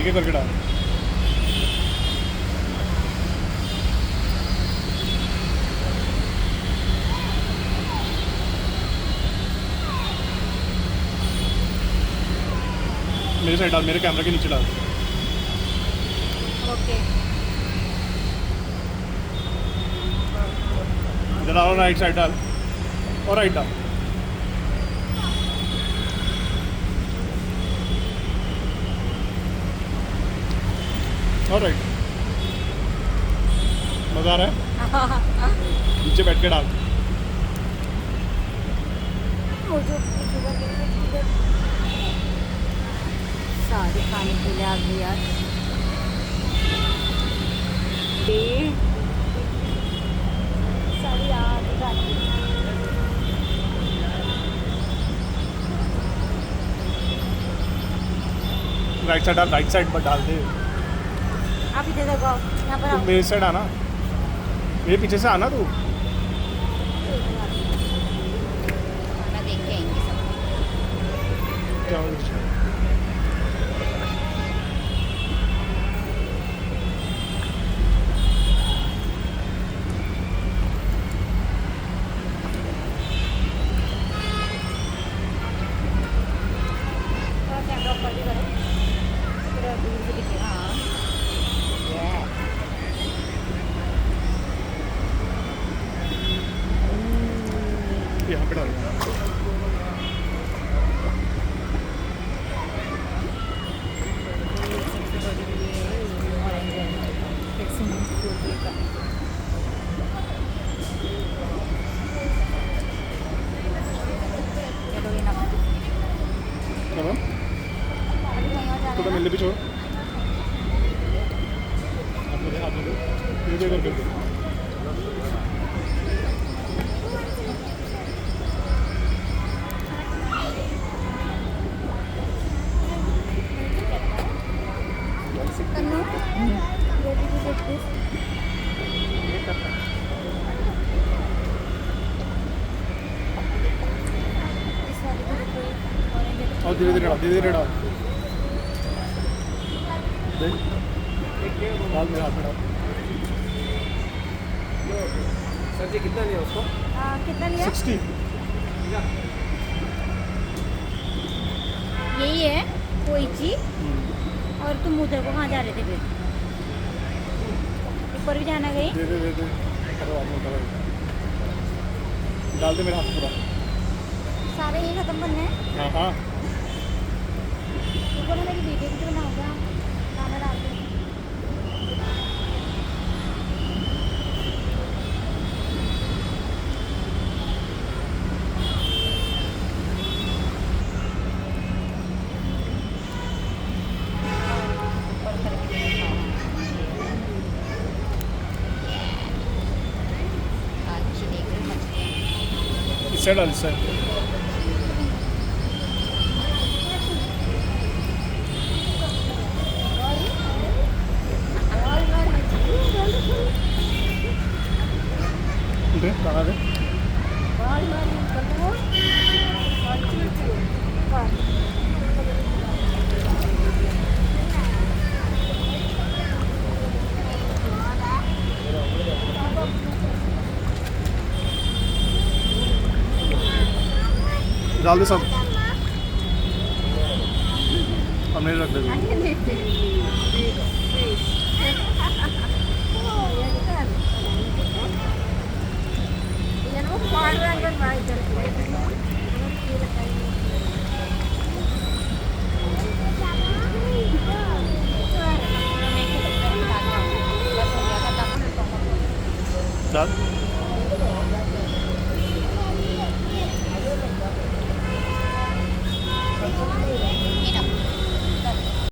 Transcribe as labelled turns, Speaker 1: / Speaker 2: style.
Speaker 1: ठीक है करके डाल। मेरे साइड डाल, मेरे कैमरा के नीचे डाल।
Speaker 2: ओके
Speaker 1: इधर आओ, राइट साइड डाल और राइट डाल। और राइट। मज़ा आ रहा है? नीचे बैठ के डाल।
Speaker 2: सारी खाने के लिए आ गई यार। सारी याद
Speaker 1: राइट साइड डाल, राइट साइड पर डाल दे।
Speaker 2: आप इधर देखो, यहाँ पर
Speaker 1: तू
Speaker 2: आओ।
Speaker 1: मेरे साइड आना, मेरे पीछे से आना तू।
Speaker 2: खाना देख के आएंगे सब।
Speaker 1: क्या हो रहा है?
Speaker 2: थोड़ा कैमरा ऊपर भी करो, पूरा दूर से दिखेगा। हाँ
Speaker 1: यहाँ पे डाल। चलो तो मिलने भी छोड़। आप लोग ये करके दो। और धीरे धीरे डाल, धीरे धीरे डाल। देख डाल, मेरे हाथ में डाल।
Speaker 3: सर जी कितना लिया उसको?
Speaker 2: कितना लिया?
Speaker 1: 60।
Speaker 2: यही है कोई चीज। और तुम उधर को कहाँ जा रहे थे फिर? ऊपर भी जाना गई?
Speaker 1: दे दे दे दे, करो आप लोग, करो। डाल दे मेरे हाथ में पूरा।
Speaker 2: सारे ये खत्म करने हैं।
Speaker 1: हाँ हाँ।
Speaker 2: ऊपर में मेरी वीडियो भी तो बनाऊंगा, गाना डाल दूँ।
Speaker 1: इससे डाल, इससे। दे कहाँ दे। डाल दे सब, अब नहीं रख दे। डाल।